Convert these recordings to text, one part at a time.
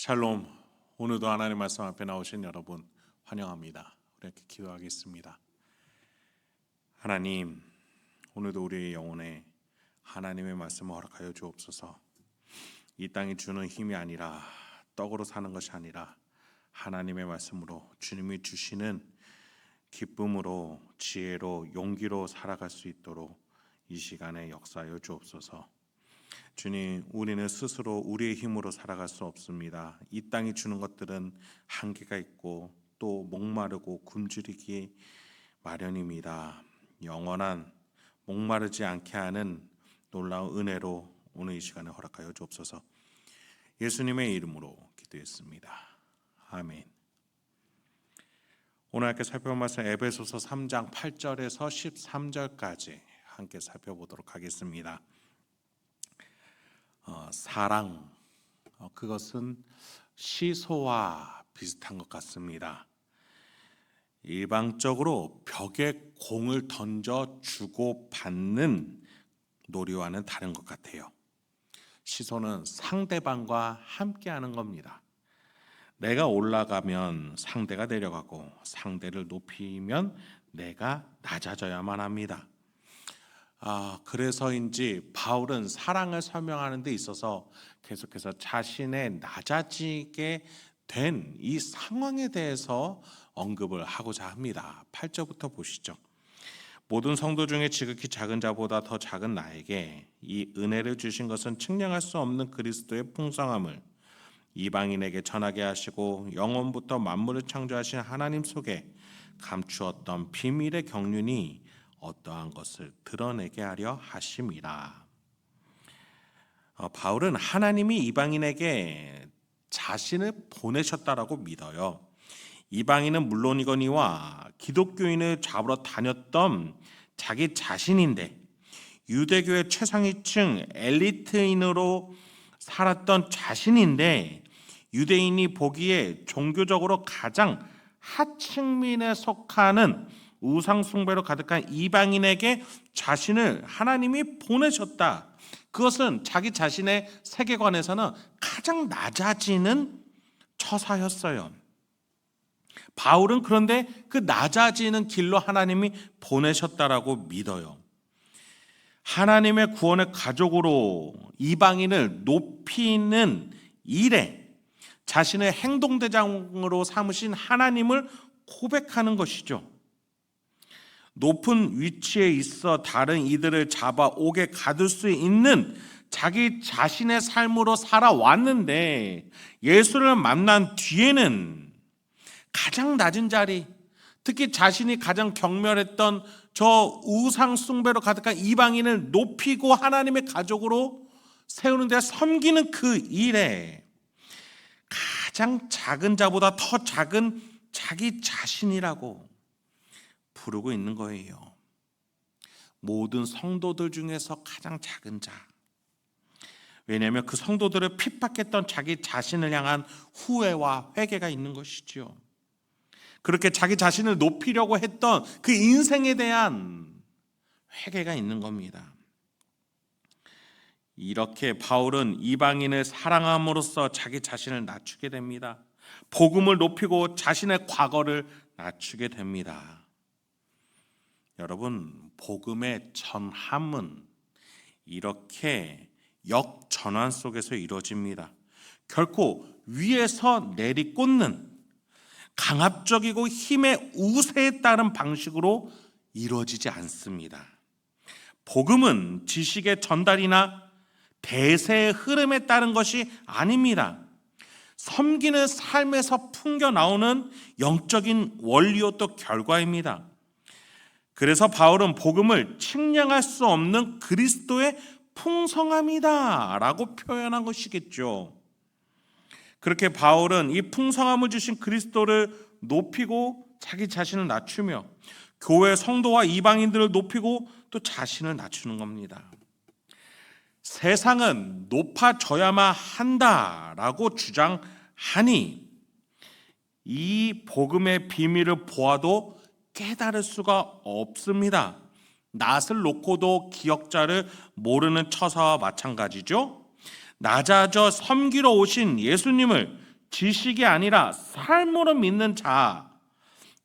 샬롬. 오늘도 하나님 말씀 앞에 나오신 여러분 환영합니다. 우리 이렇게 기도하겠습니다. 하나님, 오늘도 우리의 영혼에 하나님의 말씀을 허락하여 주옵소서. 이 땅이 주는 힘이 아니라 떡으로 사는 것이 아니라 하나님의 말씀으로 주님이 주시는 기쁨으로 지혜로 용기로 살아갈 수 있도록 이 시간에 역사하여 주옵소서. 주님, 우리는 스스로 우리의 힘으로 살아갈 수 없습니다. 이 땅이 주는 것들은 한계가 있고 또 목마르고 굶주리기 마련입니다. 영원한 목마르지 않게 하는 놀라운 은혜로 오늘 이 시간에 허락하여 주옵소서. 예수님의 이름으로 기도했습니다. 아멘. 오늘 함께 살펴볼 말씀 에베소서 3장 8절에서 13절까지 함께 살펴보도록 하겠습니다. 사랑, 그것은 시소와 비슷한 것 같습니다. 일방적으로 벽에 공을 던져 주고 받는 놀이와는 다른 것 같아요. 시소는 상대방과 함께하는 겁니다. 내가 올라가면 상대가 내려가고 상대를 높이면 내가 낮아져야만 합니다. 그래서인지 바울은 사랑을 설명하는 데 있어서 계속해서 자신의 낮아지게 된 이 상황에 대해서 언급을 하고자 합니다. 8절부터 보시죠. 모든 성도 중에 지극히 작은 자보다 더 작은 나에게 이 은혜를 주신 것은 측량할 수 없는 그리스도의 풍성함을 이방인에게 전하게 하시고 영원부터 만물을 창조하신 하나님 속에 감추었던 비밀의 경륜이 어떠한 것을 드러내게 하려 하심이라. 바울은 하나님이 이방인에게 자신을 보내셨다라고 믿어요. 이방인은 물론이거니와 기독교인을 잡으러 다녔던 자기 자신인데 유대교의 최상위층 엘리트인으로 살았던 자신인데 유대인이 보기에 종교적으로 가장 하층민에 속하는 우상 숭배로 가득한 이방인에게 자신을 하나님이 보내셨다. 그것은 자기 자신의 세계관에서는 가장 낮아지는 처사였어요. 바울은 그런데 그 낮아지는 길로 하나님이 보내셨다라고 믿어요. 하나님의 구원의 가족으로 이방인을 높이는 일에 자신의 행동대장으로 삼으신 하나님을 고백하는 것이죠. 높은 위치에 있어 다른 이들을 잡아오게 가둘 수 있는 자기 자신의 삶으로 살아왔는데 예수를 만난 뒤에는 가장 낮은 자리, 특히 자신이 가장 경멸했던 저 우상 숭배로 가득한 이방인을 높이고 하나님의 가족으로 세우는 데 섬기는 그 일에 가장 작은 자보다 더 작은 자기 자신이라고 부르고 있는 거예요. 모든 성도들 중에서 가장 작은 자. 왜냐하면 그 성도들을 핍박했던 자기 자신을 향한 후회와 회개가 있는 것이죠. 그렇게 자기 자신을 높이려고 했던 그 인생에 대한 회개가 있는 겁니다. 이렇게 바울은 이방인을 사랑함으로써 자기 자신을 낮추게 됩니다. 복음을 높이고 자신의 과거를 낮추게 됩니다. 여러분, 복음의 전함은 이렇게 역전환 속에서 이루어집니다. 결코 위에서 내리꽂는 강압적이고 힘의 우세에 따른 방식으로 이루어지지 않습니다. 복음은 지식의 전달이나 대세의 흐름에 따른 것이 아닙니다. 섬기는 삶에서 풍겨 나오는 영적인 원리요 또 결과입니다. 그래서 바울은 복음을 측량할 수 없는 그리스도의 풍성함이다 라고 표현한 것이겠죠. 그렇게 바울은 이 풍성함을 주신 그리스도를 높이고 자기 자신을 낮추며 교회 성도와 이방인들을 높이고 또 자신을 낮추는 겁니다. 세상은 높아져야만 한다라고 주장하니 이 복음의 비밀을 보아도 깨달을 수가 없습니다. 낯을 놓고도 기억자를 모르는 처사와 마찬가지죠. 낮아져 섬기러 오신 예수님을 지식이 아니라 삶으로 믿는 자,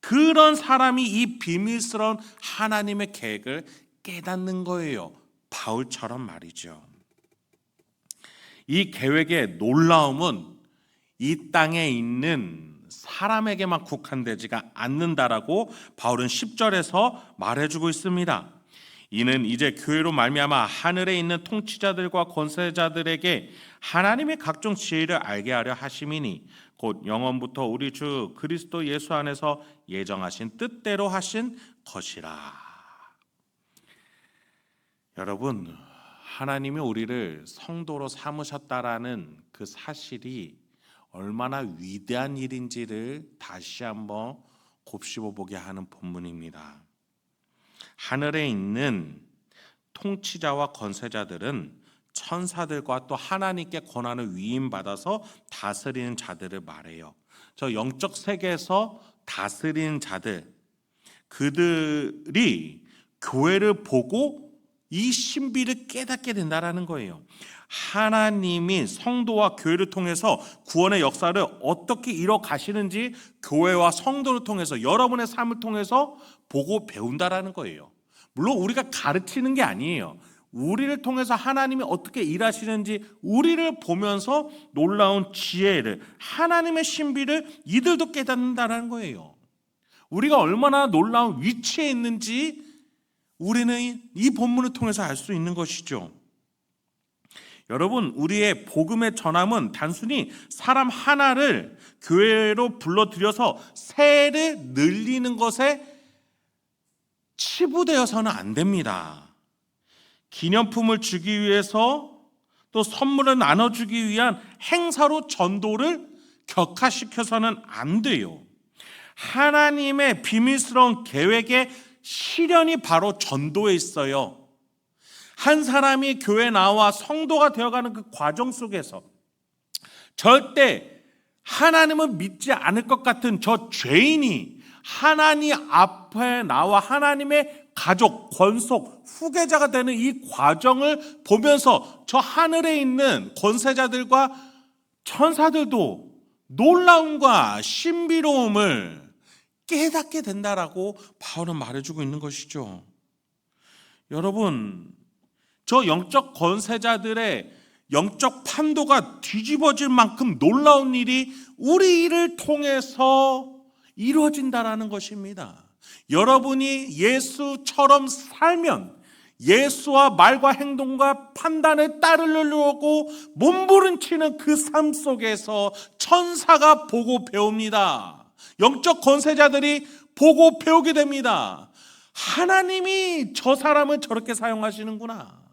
그런 사람이 이 비밀스러운 하나님의 계획을 깨닫는 거예요. 바울처럼 말이죠. 이 계획의 놀라움은 이 땅에 있는 사람에게만 국한되지가 않는다라고 바울은 10절에서 말해주고 있습니다. 이는 이제 교회로 말미암아 하늘에 있는 통치자들과 권세자들에게 하나님의 각종 지혜를 알게 하려 하심이니 곧 영원부터 우리 주 그리스도 예수 안에서 예정하신 뜻대로 하신 것이라. 여러분, 하나님이 우리를 성도로 삼으셨다라는 그 사실이 얼마나 위대한 일인지를 다시 한번 곱씹어 보게 하는 본문입니다. 하늘에 있는 통치자와 권세자들은 천사들과 또 하나님께 권한을 위임받아서 다스리는 자들을 말해요. 저 영적 세계에서 다스리는 자들, 그들이 교회를 보고 이 신비를 깨닫게 된다라는 거예요. 하나님이 성도와 교회를 통해서 구원의 역사를 어떻게 이뤄 가시는지 교회와 성도를 통해서, 여러분의 삶을 통해서 보고 배운다라는 거예요. 물론 우리가 가르치는 게 아니에요. 우리를 통해서 하나님이 어떻게 일하시는지 우리를 보면서 놀라운 지혜를, 하나님의 신비를 이들도 깨닫는다라는 거예요. 우리가 얼마나 놀라운 위치에 있는지 우리는 이 본문을 통해서 알 수 있는 것이죠. 여러분, 우리의 복음의 전함은 단순히 사람 하나를 교회로 불러들여서 세를 늘리는 것에 치부되어서는 안 됩니다. 기념품을 주기 위해서 또 선물을 나눠주기 위한 행사로 전도를 격화시켜서는 안 돼요. 하나님의 비밀스러운 계획의 실현이 바로 전도에 있어요. 한 사람이 교회에 나와 성도가 되어가는 그 과정 속에서 절대 하나님을 믿지 않을 것 같은 저 죄인이 하나님 앞에 나와 하나님의 가족, 권속, 후계자가 되는 이 과정을 보면서 저 하늘에 있는 권세자들과 천사들도 놀라움과 신비로움을 깨닫게 된다라고 바울은 말해주고 있는 것이죠. 여러분, 저 영적 권세자들의 영적 판도가 뒤집어질 만큼 놀라운 일이 우리를 통해서 이루어진다라는 것입니다. 여러분이 예수처럼 살면 예수와 말과 행동과 판단을 따르려고 몸부림치는 그 삶 속에서 천사가 보고 배웁니다. 영적 권세자들이 보고 배우게 됩니다. 하나님이 저 사람을 저렇게 사용하시는구나.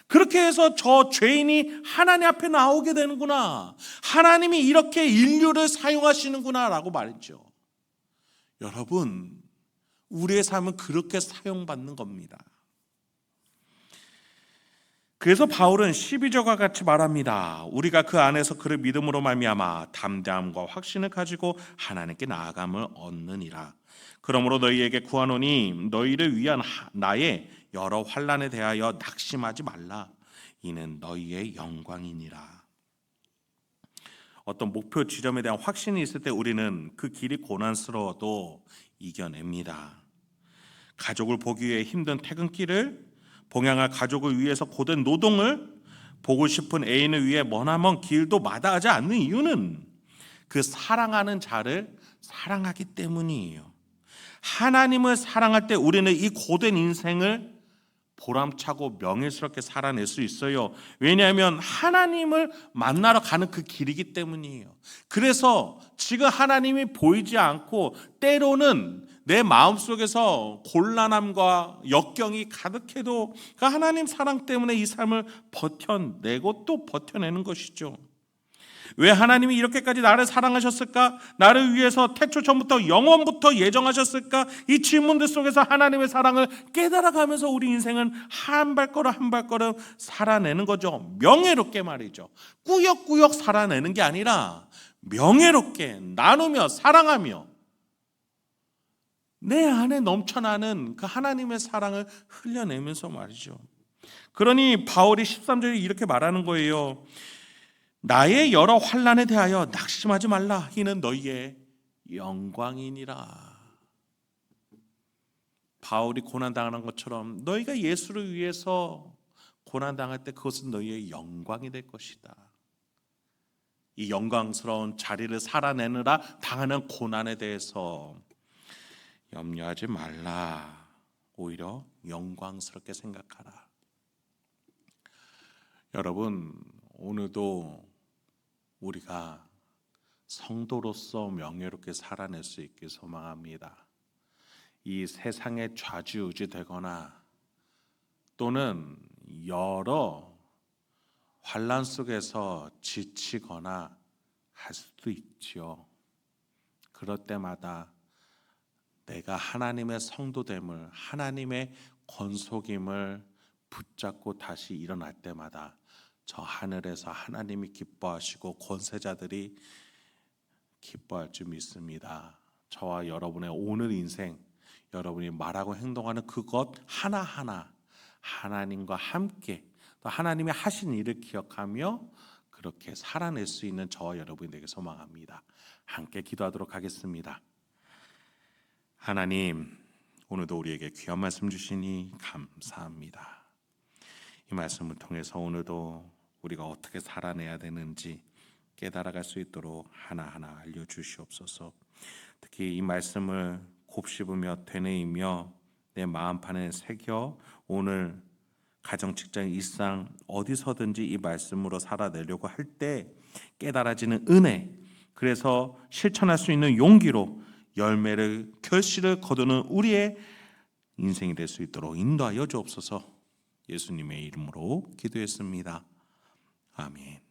그렇게 해서 저 죄인이 하나님 앞에 나오게 되는구나. 하나님이 이렇게 인류를 사용하시는구나 라고 말했죠. 여러분, 우리의 삶은 그렇게 사용받는 겁니다. 그래서 바울은 12절과 같이 말합니다. 우리가 그 안에서 그를 믿음으로 말미암아 담대함과 확신을 가지고 하나님께 나아감을 얻느니라. 그러므로 너희에게 구하노니 너희를 위한 나의 여러 환난에 대하여 낙심하지 말라. 이는 너희의 영광이니라. 어떤 목표 지점에 대한 확신이 있을 때 우리는 그 길이 고난스러워도 이겨냅니다. 가족을 보기 위해 힘든 퇴근길을, 봉양할 가족을 위해서 고된 노동을, 보고 싶은 애인을 위해 머나먼 길도 마다하지 않는 이유는 그 사랑하는 자를 사랑하기 때문이에요. 하나님을 사랑할 때 우리는 이 고된 인생을 보람차고 명예스럽게 살아낼 수 있어요. 왜냐하면 하나님을 만나러 가는 그 길이기 때문이에요. 그래서 지금 하나님이 보이지 않고 때로는 내 마음속에서 곤란함과 역경이 가득해도 그 하나님 사랑 때문에 이 삶을 버텨내고 또 버텨내는 것이죠. 왜 하나님이 이렇게까지 나를 사랑하셨을까? 나를 위해서 태초 전부터 영원부터 예정하셨을까? 이 질문들 속에서 하나님의 사랑을 깨달아가면서 우리 인생은 한 발걸음 한 발걸음 살아내는 거죠. 명예롭게 말이죠. 꾸역꾸역 살아내는 게 아니라 명예롭게 나누며 사랑하며 내 안에 넘쳐나는 그 하나님의 사랑을 흘려내면서 말이죠. 그러니 바울이 13절에 이렇게 말하는 거예요. 나의 여러 환난에 대하여 낙심하지 말라. 이는 너희의 영광이니라. 바울이 고난당하는 것처럼 너희가 예수를 위해서 고난당할 때 그것은 너희의 영광이 될 것이다. 이 영광스러운 자리를 살아내느라 당하는 고난에 대해서 염려하지 말라. 오히려 영광스럽게 생각하라. 여러분, 오늘도 우리가 성도로서 명예롭게 살아낼 수 있길 소망합니다. 이 세상에 좌지우지 되거나 또는 여러 환난 속에서 지치거나 할 수도 있지요. 그럴 때마다 내가 하나님의 성도됨을, 하나님의 권속임을 붙잡고 다시 일어날 때마다 저 하늘에서 하나님이 기뻐하시고 권세자들이 기뻐할 줄 믿습니다. 저와 여러분의 오늘 인생, 여러분이 말하고 행동하는 그것 하나하나 하나님과 함께 또 하나님이 하신 일을 기억하며 그렇게 살아낼 수 있는 저와 여러분이 되길 소망합니다. 함께 기도하도록 하겠습니다. 하나님, 오늘도 우리에게 귀한 말씀 주시니 감사합니다. 이 말씀을 통해서 오늘도 우리가 어떻게 살아내야 되는지 깨달아갈 수 있도록 하나하나 알려주시옵소서. 특히 이 말씀을 곱씹으며 되뇌이며 내 마음판에 새겨 오늘 가정, 직장, 일상 어디서든지 이 말씀으로 살아내려고 할 때 깨달아지는 은혜, 그래서 실천할 수 있는 용기로 열매를, 결실을 거두는 우리의 인생이 될 수 있도록 인도하여 주옵소서. 예수님의 이름으로 기도했습니다. 아멘.